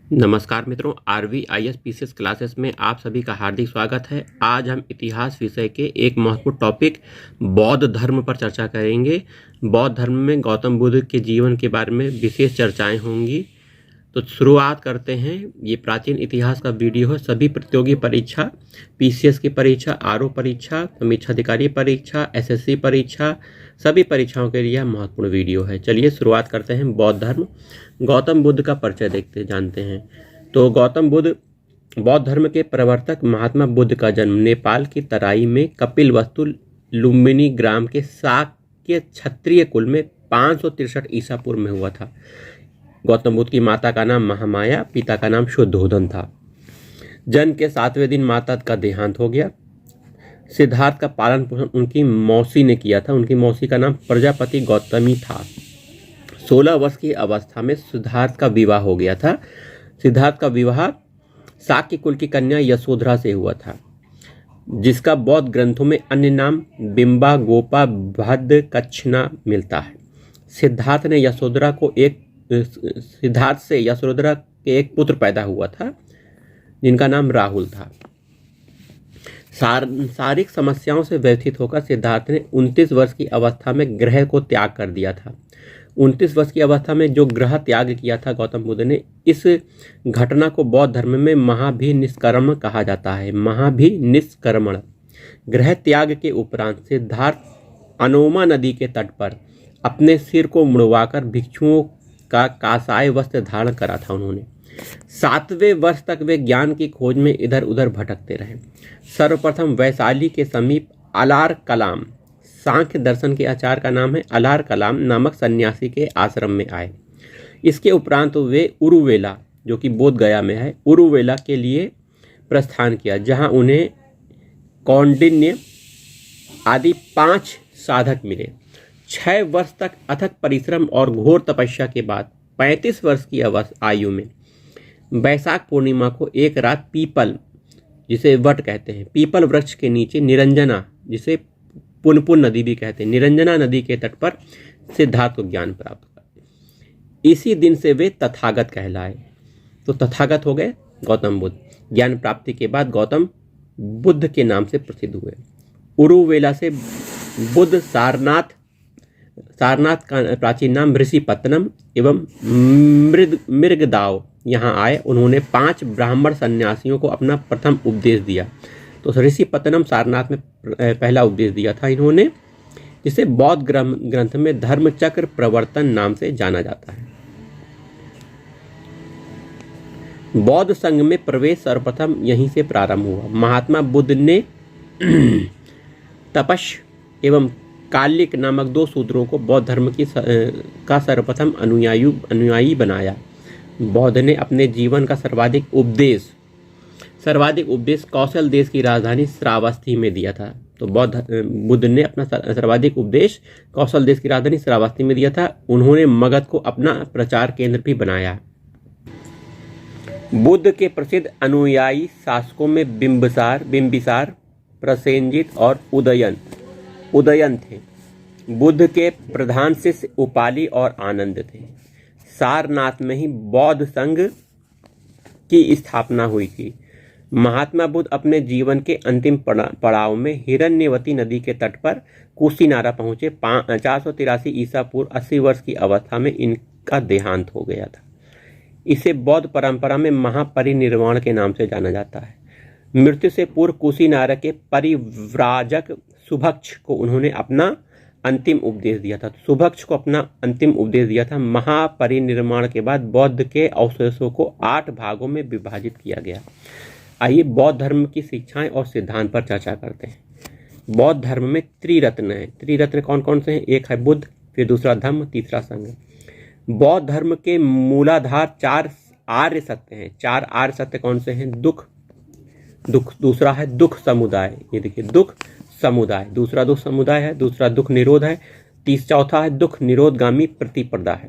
नमस्कार मित्रों, RVIS PCS classes में आप सभी का हार्दिक स्वागत है। आज हम इतिहास विषय के एक महत्वपूर्ण टॉपिक बौद्ध धर्म पर चर्चा करेंगे। बौद्ध धर्म में गौतम बुद्ध के जीवन के बारे में विशेष चर्चाएं होंगी। तो शुरुआत करते हैं। ये प्राचीन इतिहास का वीडियो है। सभी प्रतियोगी परीक्षा, PCS की परीक्षा, RO परीक्षा, समीक्षाधिकारी परीक्षा, SSC परीक्षा, सभी परीक्षाओं के लिए महत्वपूर्ण वीडियो है। चलिए शुरुआत करते हैं। बौद्ध धर्म, गौतम बुद्ध का परिचय जानते हैं। तो गौतम बुद्ध बौद्ध धर्म के प्रवर्तक महात्मा बुद्ध का जन्म नेपाल की तराई में कपिलवस्तु लुम्बिनी ग्राम के शाक्य क्षत्रिय कुल में 563 ईसा पूर्व में हुआ था। गौतम बुद्ध की माता का नाम महामाया, पिता का नाम शुद्धोधन था। जन्म के 7वें दिन माता का देहांत हो गया। सिद्धार्थ का पालन पोषण उनकी मौसी ने किया था। उनकी मौसी का नाम प्रजापति गौतमी था। 16 वर्ष की अवस्था में सिद्धार्थ का विवाह हो गया था। सिद्धार्थ का विवाह शाक्य कुल की कन्या यशोधरा से हुआ था, जिसका बौद्ध ग्रंथों में अन्य नाम बिंबा गोपा भद्द कच्छना मिलता है। सिद्धार्थ से यशोधरा के एक पुत्र पैदा हुआ था, जिनका नाम राहुल था। शारीरिक समस्याओं से व्यथित होकर सिद्धार्थ ने 29 वर्ष की अवस्था में ग्रह को त्याग कर दिया था। 29 वर्ष की अवस्था में जो ग्रह त्याग किया था गौतम बुद्ध ने, इस घटना को बौद्ध धर्म में महाभिनिष्क्रमण कहा जाता है। महाभिनिष्क्रमण। ग्रह त्याग के उपरांत सिद्धार्थ अनोमा नदी के तट पर अपने सिर को मुड़वाकर भिक्षुओं का कासाय वस्त्र धारण करा था। उन्होंने 7वें वर्ष तक वे ज्ञान की खोज में इधर उधर भटकते रहे। सर्वप्रथम वैशाली के समीप अलार कलाम, सांख्य दर्शन के आचार्य का नाम है अलार कलाम नामक सन्यासी के आश्रम में आए। इसके उपरांत वे उरुवेला, जो कि बोध गया में है, उरुवेला के लिए प्रस्थान किया, जहां उन्हें कौंडिन्य आदि 5 साधक मिले। 6 वर्ष तक अथक परिश्रम और घोर तपस्या के बाद 35 वर्ष की आयु में वैशाख पूर्णिमा को एक रात पीपल, जिसे वट कहते हैं, पीपल वृक्ष के नीचे निरंजना, जिसे पुनपुन नदी भी कहते हैं, निरंजना नदी के तट पर सिद्धार्थ को ज्ञान प्राप्त हुआ। इसी दिन से वे तथागत कहलाए। तो तथागत हो गए गौतम बुद्ध। ज्ञान प्राप्ति के बाद गौतम बुद्ध के नाम से प्रसिद्ध हुए। उरुवेला से बुद्ध सारनाथ का प्राचीन नाम ऋषिपत्तनम एवं मृगदाव यहाँ आए। उन्होंने 5 ब्राह्मण सन्यासियों को अपना प्रथम उपदेश दिया। तो ऋषिपत्तनम सारनाथ में पहला उपदेश दिया था इन्होंने, जिसे बौद्ध ग्रंथ में धर्मचक्र प्रवर्तन नाम से जाना जाता है। बौद्ध संघ में प्रवेश सर्वप्रथम यहीं से प्रारंभ हुआ। महात्मा बुद्ध ने तपश एवं कालिक नामक 2 शूद्रों को बौद्ध धर्म का सर्वप्रथम अनुयायी बनाया। बौद्ध ने अपने जीवन का सर्वाधिक उपदेश कौशल देश की राजधानी श्रावस्ती में दिया था। तो बुद्ध ने अपना सर्वाधिक उपदेश कौशल देश की राजधानी श्रावस्ती में दिया था। उन्होंने मगध को अपना प्रचार केंद्र भी बनाया। बुद्ध के प्रसिद्ध अनुयायी शासकों में बिंबिसार, प्रसेनजित और उदयन थे। बुद्ध के प्रधान शिष्य उपाली और आनंद थे। सारनाथ में ही बौद्ध संघ की स्थापना हुई थी। महात्मा बुद्ध अपने जीवन के अंतिम पड़ाव में हिरण्यवती नदी के तट पर कुशीनारा पहुंचे। 483 ईसा पूर्व 80 वर्ष की अवस्था में इनका देहांत हो गया था। इसे बौद्ध परंपरा में महापरिनिर्वाण के नाम से जाना जाता है। मृत्यु से पूर्व कुशीनारा के परिव्राजक सुभक्ष को उन्होंने अपना अंतिम उपदेश दिया था। सुभक्ष को अपना अंतिम उपदेश दिया था। महापरिनिर्वाण के बाद बौद्ध के अवशेषों को 8 भागों में विभाजित किया गया। आइए बौद्ध धर्म की शिक्षाएं और सिद्धांत पर चर्चा करते हैं। बौद्ध धर्म में त्रिरत्न है। त्रिरत्न कौन कौन से हैं? एक है बुद्ध, फिर दूसरा धम्म, तीसरा संघ। बौद्ध धर्म के मूलाधार 4 आर्य सत्य हैं। 4 आर्य सत्य कौन से हैं? दुख, दूसरा है दुख समुदाय, ये देखिए दुख समुदाय, दूसरा दुख समुदाय है, दूसरा दुख निरोध है, चौथा है दुख निरोधगामी प्रतिपदा है,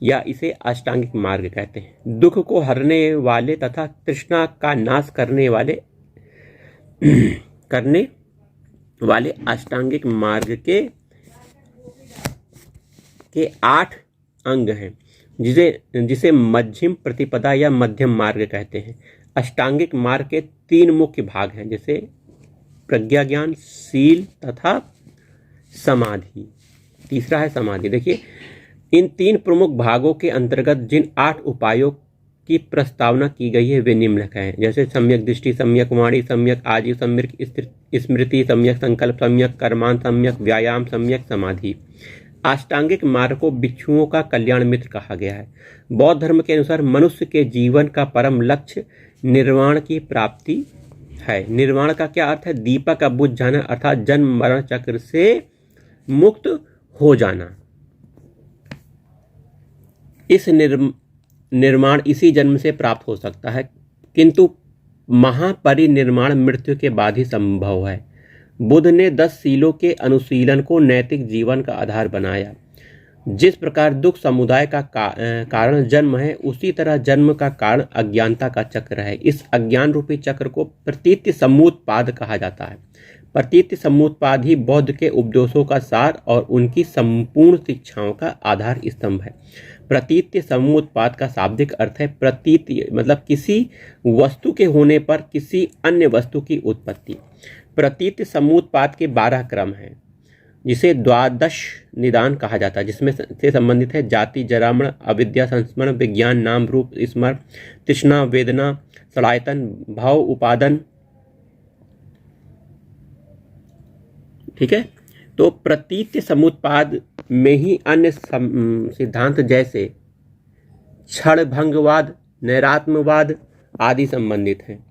या इसे अष्टांगिक मार्ग कहते हैं। दुख को हरने वाले तथा तृष्णा का नाश करने वाले अष्टांगिक मार्ग के 8 अंग हैं। जिसे जिसे मध्यम प्रतिपदा या मध्यम मार्ग कहते हैं। अष्टांगिक मार्ग के 3 मुख्य भाग हैं, जैसे प्रज्ञा ज्ञान, शील तथा समाधि। तीसरा है समाधि। देखिए, इन 3 प्रमुख भागों के अंतर्गत जिन 8 उपायों की प्रस्तावना की गई है वे निम्नलिखित हैं, जैसे सम्यक दृष्टि, सम्यक वाणी, सम्यक आजीव, सम्यक स्मृति, सम्यक संकल्प, सम्यक कर्मांत, सम्यक व्यायाम, सम्यक समाधि। अष्टांगिक मार्ग को भिक्षुओं का कल्याण मित्र कहा गया है। बौद्ध धर्म के अनुसार मनुष्य के जीवन का परम लक्ष्य निर्वाण की प्राप्ति है। निर्वाण का क्या अर्थ है? दीपक का बुझ जाना, अर्थात जन्म मरण चक्र से मुक्त हो जाना। इस निर्माण इसी जन्म से प्राप्त हो सकता है, किंतु महापरिनिर्माण मृत्यु के बाद ही संभव है। बुद्ध ने 10 शीलों के अनुशीलन को नैतिक जीवन का आधार बनाया। जिस प्रकार दुख समुदाय का कारण जन्म है, उसी तरह जन्म का कारण अज्ञानता का चक्र है। इस अज्ञान रूपी चक्र को प्रतीत्य समुत्पाद कहा जाता है। प्रतीत्य समुत्पाद ही बौद्ध के उपदेशों का सार और उनकी संपूर्ण शिक्षाओं का आधार स्तंभ है। प्रतीत्य समुत्पाद का शाब्दिक अर्थ है प्रतीत्य, मतलब किसी वस्तु के होने पर किसी अन्य वस्तु की उत्पत्ति। प्रतीत्य समुत्पाद के 12 क्रम हैं, जिसे द्वादश निदान कहा जाता है, जिसमें से संबंधित है जाति, जरामण, अविद्या, संस्मरण, विज्ञान, नाम, रूप, स्मरण, तृष्णा, वेदना, सलायतन, भाव, उपादन। ठीक है, तो प्रतीत्य समुत्पाद में ही अन्य सिद्धांत जैसे क्षणभंगवाद, नैरात्म्यवाद आदि संबंधित हैं।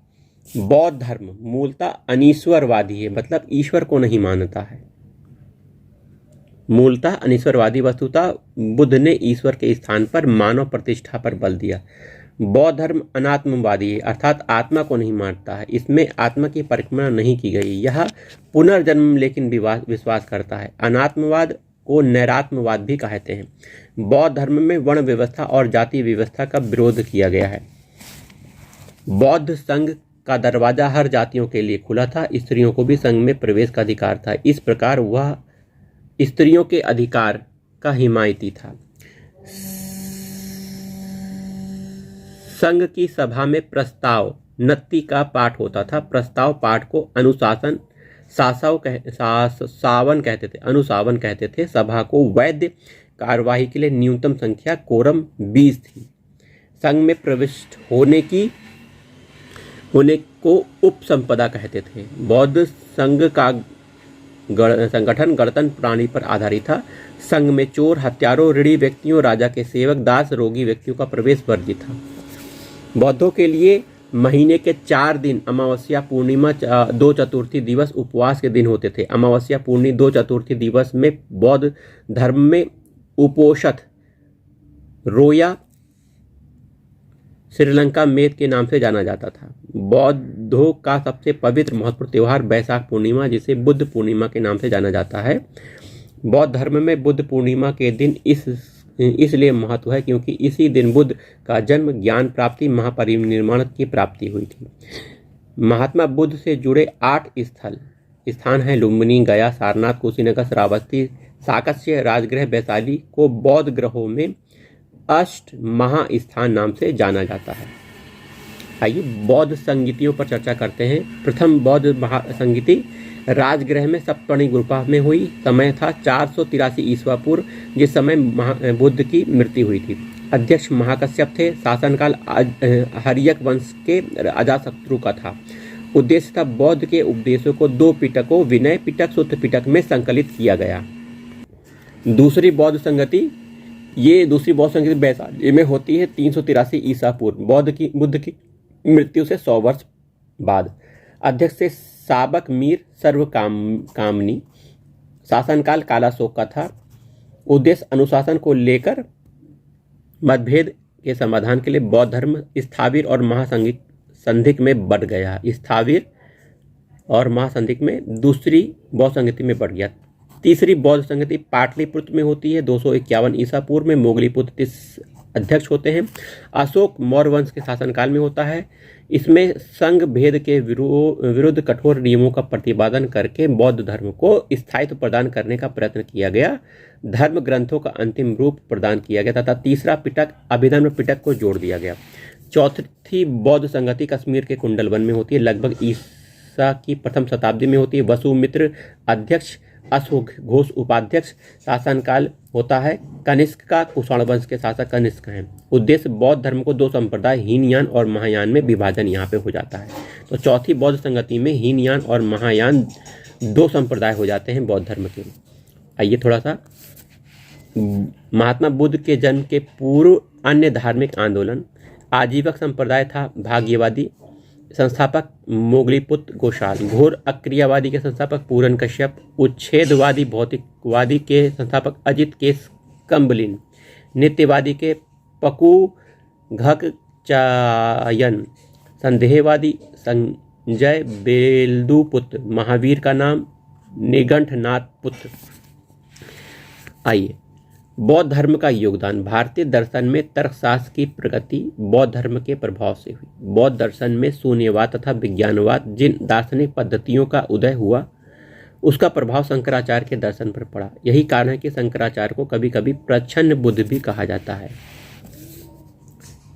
बौद्ध धर्म मूलतः अनीश्वरवादी है, मतलब ईश्वर को नहीं मानता है। मूलतः अनीश्वरवादी, वस्तुतः बुद्ध ने ईश्वर के स्थान पर मानव प्रतिष्ठा पर बल दिया। बौद्ध धर्म अनात्मवादी है, अर्थात आत्मा को नहीं मानता है। इसमें आत्मा की परिकल्पना नहीं की गई। यह पुनर्जन्म लेकिन विश्वास करता है। अनात्मवाद को नैरात्म्यवाद भी कहते हैं। बौद्ध धर्म में वर्ण व्यवस्था और जाति व्यवस्था का विरोध किया गया है। बौद्ध संघ का दरवाजा हर जातियों के लिए खुला था। स्त्रियों को भी संघ में प्रवेश का अधिकार था। इस प्रकार वह स्त्रियों के अधिकार का हिमायती था। संघ की सभा में प्रस्ताव नत्ती का पाठ होता था। प्रस्ताव पाठ को अनुशासन सावन कहते थे, अनुशासन कहते थे। सभा को वैध कार्यवाही के लिए न्यूनतम संख्या कोरम 20 थी। संघ में प्रविष्ट होने को उपसंपदा कहते थे। बौद्ध संघ का संगठन गणतंत्र प्राणी पर आधारित था। संघ में चोर, हत्यारों, ऋणी व्यक्तियों, राजा के सेवक, दास, रोगी व्यक्तियों का प्रवेश वर्जित था। बौद्धों के लिए महीने के 4 दिन अमावस्या, पूर्णिमा, 2 चतुर्थी दिवस उपवास के दिन होते थे। अमावस्या, पूर्णिमा, 2 चतुर्थी दिवस में बौद्ध धर्म में उपोषथ, रोया, श्रीलंका मेद के नाम से जाना जाता था। बौद्धों का सबसे पवित्र महत्वपूर्ण त्यौहार बैसाख पूर्णिमा, जिसे बुद्ध पूर्णिमा के नाम से जाना जाता है। बौद्ध धर्म में बुद्ध पूर्णिमा के दिन इसलिए महत्व है क्योंकि इसी दिन बुद्ध का जन्म, ज्ञान प्राप्ति, महापरिनिर्वाण की प्राप्ति हुई थी। महात्मा बुद्ध से जुड़े 8 स्थान हैं लुम्बिनी, गया, सारनाथ, कुशीनगर, श्रावस्ती, साकस्य, राजगृह, वैशाली को बौद्ध ग्रहों में अष्ट महास्थान नाम से जाना जाता है। आइए बौद्ध संगीतियों पर चर्चा करते हैं। प्रथम बौद्ध महासंगीति राजगृह में सप्तणी गुफा में हुई। समय था 483 ईस्वी पूर्व, जिस समय बुद्ध की मृत्यु हुई थी। अध्यक्ष महाकश्यप थे। शासनकाल हर्यक वंश के अजातशत्रु का था। उद्देश्य था बौद्ध के उपदेशों को 2 पिटकों, विनय पिटक, सूत्र पिटक में संकलित किया गया। दूसरी बौद्ध संगति वैशाली में होती है 383 ईसा पूर्व, बुद्ध की मृत्यु से 100 वर्ष बाद। अध्यक्ष से साबक मीर सर्वकामनी। शासनकाल कालाशोक का था। उद्देश्य अनुशासन को लेकर मतभेद के समाधान के लिए बौद्ध धर्म स्थाविर और महासंधिक में बढ़ गया। स्थाविर और महासंधिक में दूसरी बौद्ध संगति में बढ़ गया। तीसरी बौद्ध संगति पाटलिपुत्र में होती है 251 ईसा पूर्व में। मोगलीपुत्र अध्यक्ष होते हैं। अशोक मौर्य वंश के शासनकाल में होता है। इसमें संघ भेद के विरुद्ध कठोर नियमों का प्रतिपादन करके बौद्ध धर्म को स्थायित्व प्रदान करने का प्रयत्न किया गया। धर्म ग्रंथों का अंतिम रूप प्रदान किया गया तथा तीसरा पिटक अभिधर्म पिटक को जोड़ दिया गया। चौथी बौद्ध संगति कश्मीर के कुंडलवन में होती है, लगभग ईसा की प्रथम शताब्दी में होती है। वसुमित्र अध्यक्ष, अशोक घोष उपाध्यक्ष। शासनकाल होता है कनिष्क का, कुषाण वंश के शासक कनिष्क हैं। उद्देश्य बौद्ध धर्म को दो संप्रदाय हीनयान और महायान में विभाजन यहाँ पे हो जाता है। तो चौथी बौद्ध संगति में हीनयान और महायान दो संप्रदाय हो जाते हैं बौद्ध धर्म के। आइए थोड़ा सा महात्मा बुद्ध के जन्म के पूर्व अन्य धार्मिक आंदोलन। आजीवक संप्रदाय था भाग्यवादी, संस्थापक मोगलीपुत्र गोशाल। घोर अक्रियावादी के संस्थापक पूरन कश्यप। उच्छेदवादी भौतिकवादी के संस्थापक अजित केस कंबलिन। नित्यवादी के पकू घकचायन। संदेहवादी संजय बेलदुपुत्र। महावीर का नाम निगंठनाथ पुत्र। आइए बौद्ध धर्म का योगदान। भारतीय दर्शन में तर्कशास्त्र की प्रगति बौद्ध धर्म के प्रभाव से हुई। बौद्ध दर्शन में शून्यवाद तथा विज्ञानवाद जिन दार्शनिक पद्धतियों का उदय हुआ उसका प्रभाव शंकराचार्य के दर्शन पर पड़ा। यही कारण है कि शंकराचार्य को कभी कभी प्रच्छन्न बुद्ध भी कहा जाता है।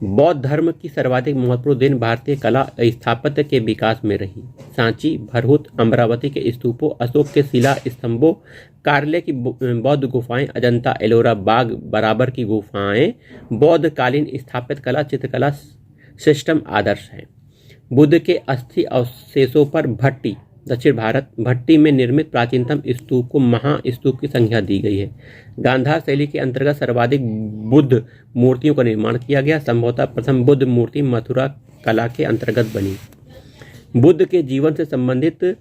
बौद्ध धर्म की सर्वाधिक महत्वपूर्ण देन भारतीय कला स्थापत्य के विकास में रही। सांची, भरहुत, अमरावती के स्तूपों, अशोक के शिला स्तंभों, कार्ले की बौद्ध गुफाएं, अजंता एलोरा बाग बराबर की गुफाएं बौद्ध कालीन स्थापत्य कला चित्रकला श्रेष्ठतम आदर्श हैं। बुद्ध के अस्थि अवशेषों पर भट्टी, दक्षिण भारत, भट्टी में निर्मित प्राचीनतम स्तूप को महास्तूप की संज्ञा दी गई है। गांधार शैली के अंतर्गत सर्वाधिक बुद्ध मूर्तियों का निर्माण किया गया। संभवतः प्रथम बुद्ध मूर्ति मथुरा कला के अंतर्गत बनी। बुद्ध के जीवन से संबंधित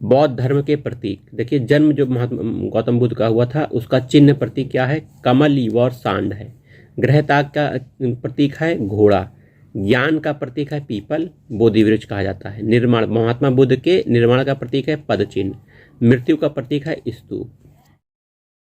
बौद्ध धर्म के प्रतीक देखिए। जन्म जो महात्मा गौतम बुद्ध का हुआ था उसका चिन्ह प्रतीक क्या है? कमल और सांड है। ग्रह त्याग का प्रतीक है घोड़ा। ज्ञान का प्रतीक है पीपल, बोधि वृक्ष कहा जाता है। निर्माण, महात्मा बुद्ध के निर्माण का प्रतीक है पद चिन्ह। मृत्यु का प्रतीक है स्तूप।